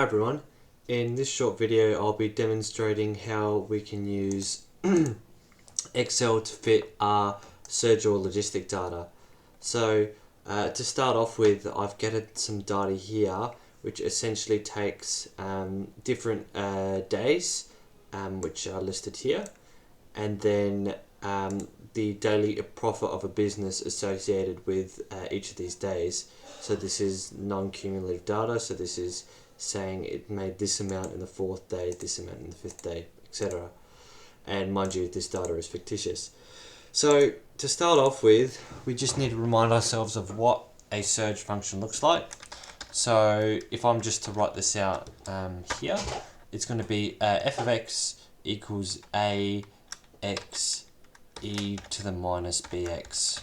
Hi everyone, in this short video I'll be demonstrating how we can use Excel to fit our surge or logistic data. So to start off with, I've gathered some data here which essentially takes different days which are listed here, and then the daily profit of a business associated with each of these days. So this is non-cumulative data, so this is saying it made this amount in the fourth day, this amount in the fifth day, etc. And mind you, this data is fictitious. So to start off with, we just need to remind ourselves of what a surge function looks like. So if I'm just to write this out here, it's going to be f of x equals a x e to the minus bx.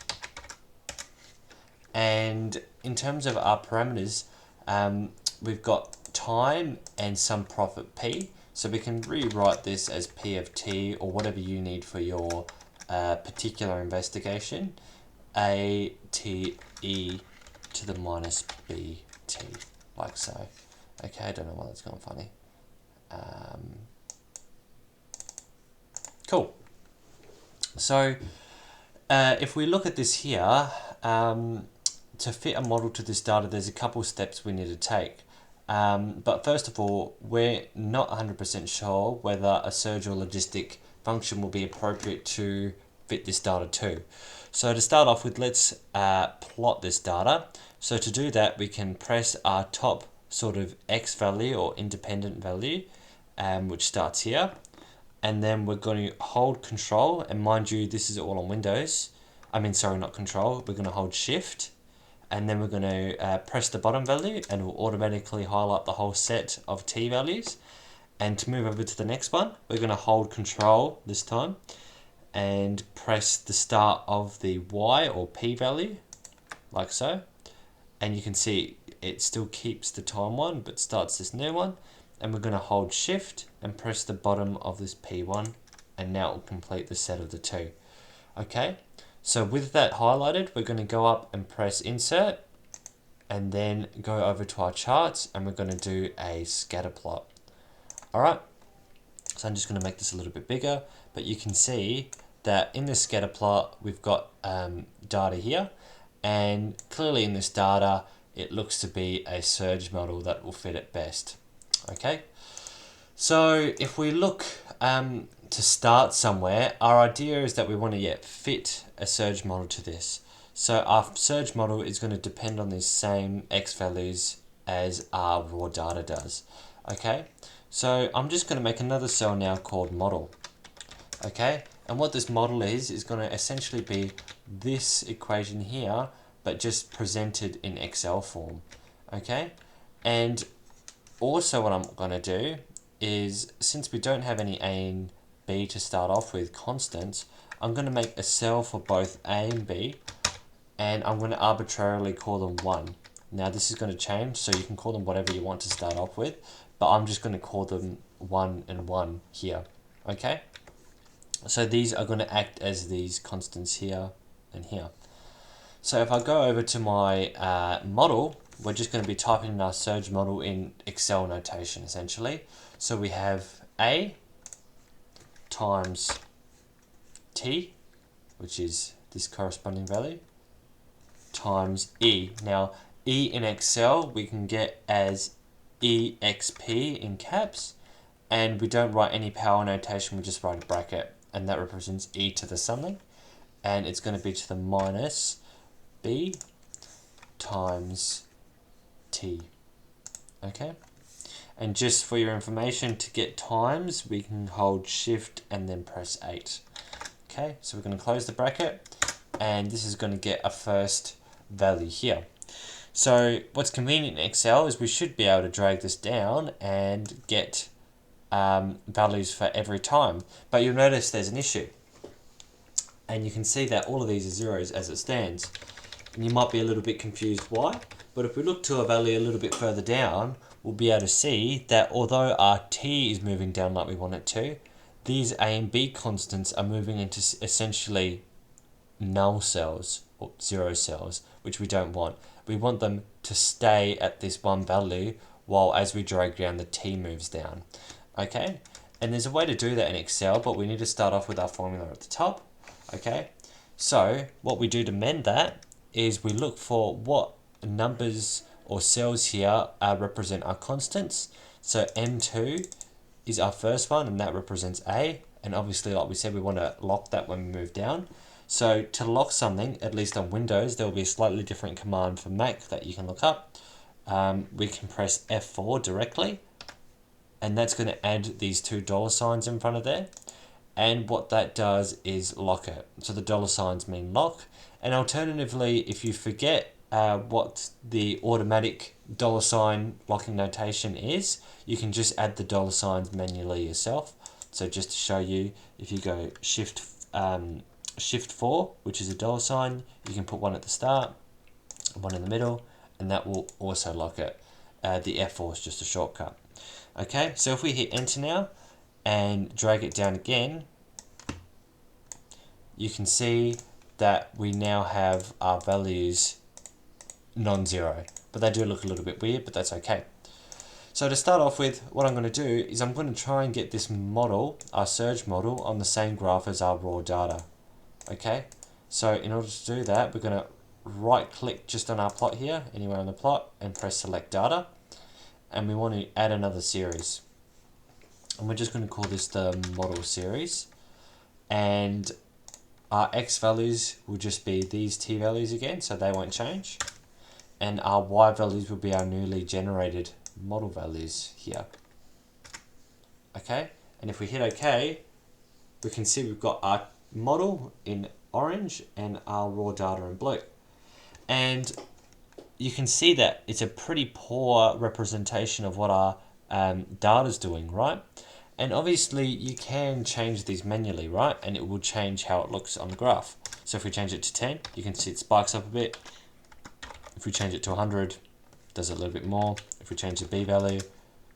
And in terms of our parameters, we've got time and some profit p, so we can rewrite this as p of t or whatever you need for your particular investigation, a t e to the minus b t, like so. Okay, I don't know why that's gone funny. Cool. So if we look at this here, to fit a model to this data, there's a couple steps we need to take. But first of all, we're not 100% sure whether a surge or logistic function will be appropriate to fit this data to. So to start off with, let's plot this data. So to do that, we can press our top sort of x value or independent value, which starts here. And then we're going to hold control, and mind you, this is all on Windows. Sorry, not control. We're going to hold shift, and then we're going to press the bottom value, and it will automatically highlight the whole set of t values. And to move over to the next one, we're going to hold control this time and press the start of the y or p value, like so. And you can see it still keeps the time one, but starts this new one. And we're going to hold shift and press the bottom of this P1, and now it will complete the set of the two. Okay, so with that highlighted, we're going to go up and press insert, and then go over to our charts, and we're going to do a scatter plot. Alright, so I'm just going to make this a little bit bigger, but you can see that in this scatter plot, we've got data here, and clearly in this data, it looks to be a surge model that will fit it best. Okay, so if we look to start somewhere, our idea is that we want to fit a surge model to this. So our surge model is going to depend on these same x values as our raw data does. Okay, so I'm just going to make another cell now called model. Okay, and what this model is going to essentially be this equation here, but just presented in Excel form. Okay, and also what I'm going to do is, since we don't have any a and b to start off with constants, I'm going to make a cell for both a and b, and I'm going to arbitrarily call them 1. Now this is going to change, so you can call them whatever you want to start off with, but I'm just going to call them 1 and 1 here. Okay, so these are going to act as these constants here and here. So if I go over to my model, we're just going to be typing in our surge model in Excel notation, essentially. So we have A times T, which is this corresponding value, times E. Now, E in Excel we can get as EXP in caps, and we don't write any power notation, we just write a bracket, and that represents E to the something, and it's going to be to the minus B times T. Okay, and just for your information, to get times, we can hold shift and then press 8. Okay, so we're going to close the bracket, and this is going to get a first value here. So what's convenient in Excel is we should be able to drag this down and get values for every time, but you'll notice there's an issue, and you can see that all of these are zeros as it stands. And you might be a little bit confused why, but if we look to a value a little bit further down, we'll be able to see that although our t is moving down like we want it to, these a and b constants are moving into essentially null cells or zero cells, which we don't want. We want them to stay at this one value while as we drag down, the t moves down. Okay, and there's a way to do that in Excel, but we need to start off with our formula at the top. Okay, so what we do to mend that is we look for what numbers or cells here represent our constants. So M2 is our first one, and that represents A. And obviously, like we said, we want to lock that when we move down. So to lock something, at least on Windows, there will be a slightly different command for Mac that you can look up. We can press F4 directly, and that's going to add these two dollar signs in front of there. And what that does is lock it. So the dollar signs mean lock. And alternatively, if you forget what the automatic dollar sign locking notation is, you can just add the dollar signs manually yourself. So just to show you, if you go shift 4, which is a dollar sign, you can put one at the start, one in the middle, and that will also lock it. The F4 is just a shortcut. Okay, so if we hit enter now and drag it down again, you can see that we now have our values non-zero, but they do look a little bit weird, but that's okay. So to start off with, what I'm going to do is I'm going to try and get this model, our surge model, on the same graph as our raw data. Okay, so in order to do that, we're going to right click just on our plot here, anywhere on the plot, and press select data. And we want to add another series. And we're just going to call this the model series. And our x values will just be these t values again, so they won't change. And our y values will be our newly generated model values here. Okay, and if we hit OK, we can see we've got our model in orange and our raw data in blue. And you can see that it's a pretty poor representation of what our data is doing, right? And obviously you can change these manually, right? And it will change how it looks on the graph. So if we change it to 10, you can see it spikes up a bit. If we change it to 100, it does it a little bit more. If we change the B value,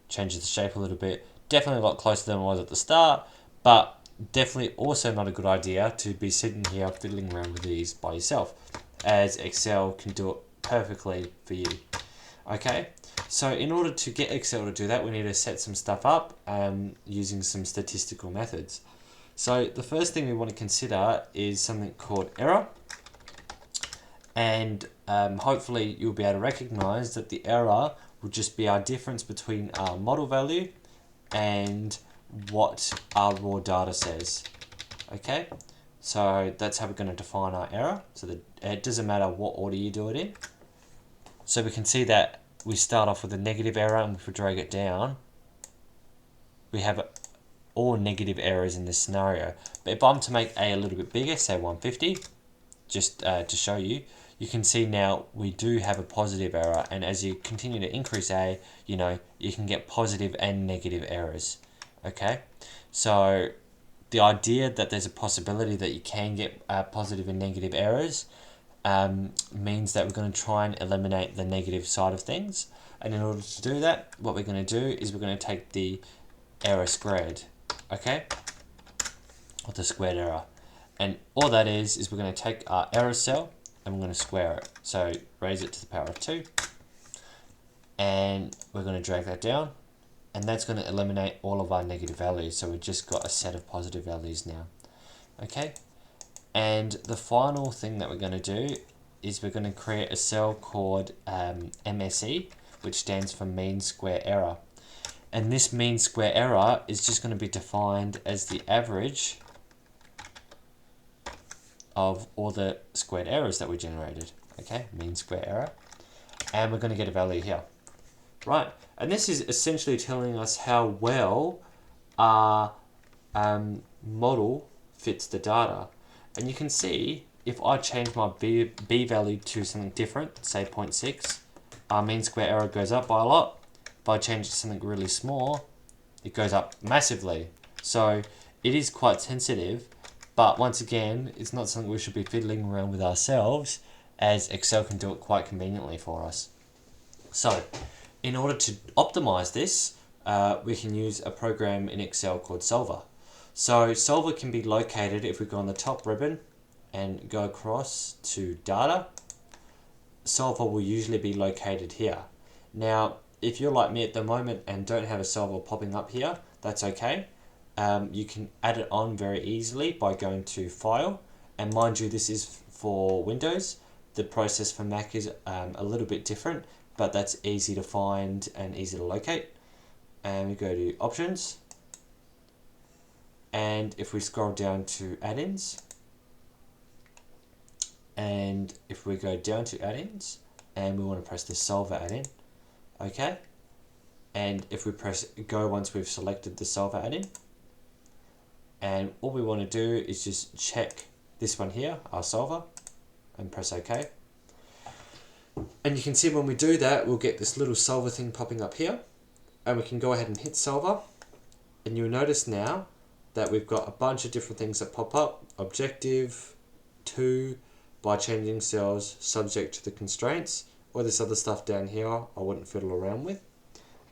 changes the shape a little bit. Definitely a lot closer than it was at the start, but definitely also not a good idea to be sitting here fiddling around with these by yourself, as Excel can do it perfectly for you. Okay, so in order to get Excel to do that, we need to set some stuff up using some statistical methods. So the first thing we want to consider is something called error. And hopefully you'll be able to recognize that the error will just be our difference between our model value and what our raw data says. Okay, so that's how we're going to define our error. So that it doesn't matter what order you do it in. So we can see that we start off with a negative error, and if we drag it down, we have all negative errors in this scenario. But if I'm to make A a little bit bigger, say 150, just to show you, you can see now we do have a positive error, and as you continue to increase A, you know, you can get positive and negative errors. Okay, so the idea that there's a possibility that you can get positive and negative errors means that we're going to try and eliminate the negative side of things. And in order to do that, what we're going to do is we're going to take the error squared, okay, or the squared error. And all that is we're going to take our error cell and we're going to square it. So raise it to the power of 2. And we're going to drag that down. And that's going to eliminate all of our negative values. So we've just got a set of positive values now. Okay. And the final thing that we're going to do is we're going to create a cell called MSE, which stands for mean square error. And this mean square error is just going to be defined as the average of all the squared errors that we generated. Okay, mean square error. And we're going to get a value here. Right, and this is essentially telling us how well our model fits the data. And you can see if I change my B value to something different, say 0.6, our mean square error goes up by a lot. If I change it to something really small, it goes up massively. So it is quite sensitive, but once again, it's not something we should be fiddling around with ourselves, as Excel can do it quite conveniently for us. So in order to optimize this, we can use a program in Excel called Solver. So Solver can be located if we go on the top ribbon and go across to data. Solver will usually be located here. Now, if you're like me at the moment and don't have a solver popping up here, that's okay. You can add it on very easily by going to File, and mind you, this is for Windows. The process for Mac is a little bit different, but that's easy to find and easy to locate. And we go to Options, and if we scroll down to Add-ins, and if we go down to Add-ins, and we want to press the Solver add-in, okay, and if we press Go once we've selected the Solver add-in, and all we want to do is just check this one here, our solver, and press OK. And you can see when we do that, we'll get this little solver thing popping up here, and we can go ahead and hit solver, and you'll notice now that we've got a bunch of different things that pop up: objective, to, by changing cells, subject to the constraints, or this other stuff down here I wouldn't fiddle around with.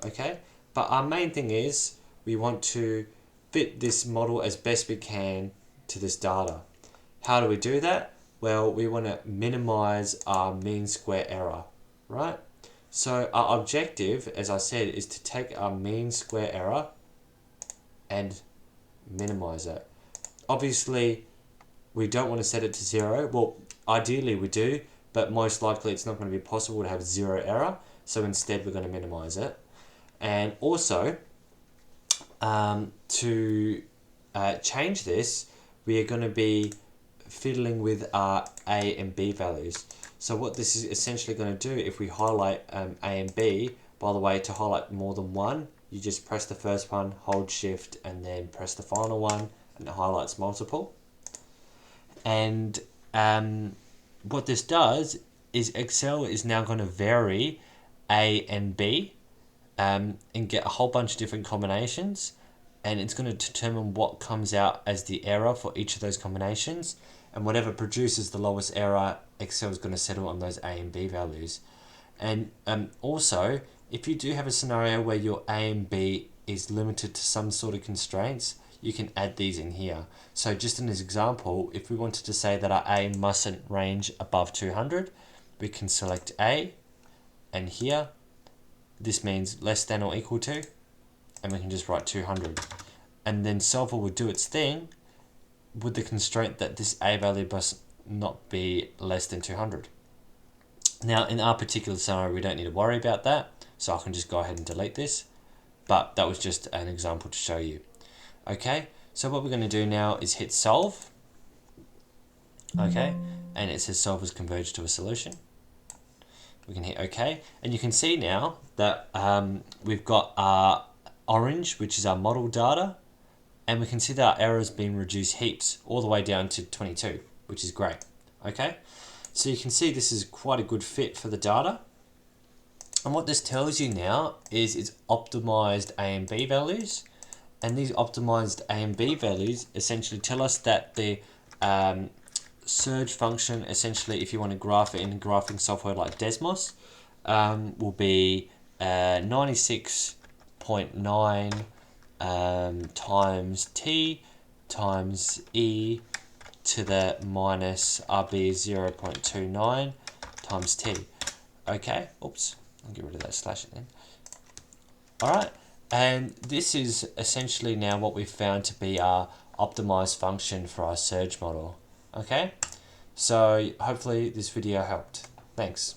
Okay, but our main thing is we want to fit this model as best we can to this data. How do we do that? Well, we want to minimize our mean square error, right? So our objective, as I said, is to take our mean square error and minimize it. Obviously, we don't want to set it to 0. Well, ideally we do, but most likely it's not going to be possible to have 0 error. So instead we're going to minimize it. And also, to change this, we are going to be fiddling with our A and B values. So what this is essentially going to do, if we highlight A and B, by the way, to highlight more than one, you just press the first one, hold shift, and then press the final one, and it highlights multiple. And what this does is Excel is now going to vary A and B and get a whole bunch of different combinations, and it's going to determine what comes out as the error for each of those combinations, and whatever produces the lowest error, Excel is going to settle on those A and B values. And also, if you do have a scenario where your A and B is limited to some sort of constraints, you can add these in here. So just in this example, if we wanted to say that our A mustn't range above 200, we can select A, and here this means less than or equal to, and we can just write 200. And then Solver will do its thing with the constraint that this A value must not be less than 200. Now in our particular scenario, we don't need to worry about that, so I can just go ahead and delete this, but that was just an example to show you. Okay, so what we're going to do now is hit solve, okay, and it says solve has converged to a solution. We can hit OK, and you can see now that we've got our orange, which is our model data, and we can see that our error has been reduced heaps, all the way down to 22, which is great. Okay, so you can see this is quite a good fit for the data. And what this tells you now is it's optimized A and B values, and these optimized A and B values essentially tell us that the surge function, essentially, if you want to graph it in graphing software like Desmos, will be 96.9 times t times e to the minus RB 0.29 times t. Okay, oops, I'll get rid of that slash again. Alright, and this is essentially now what we've found to be our optimized function for our surge model. Okay, so hopefully this video helped. Thanks.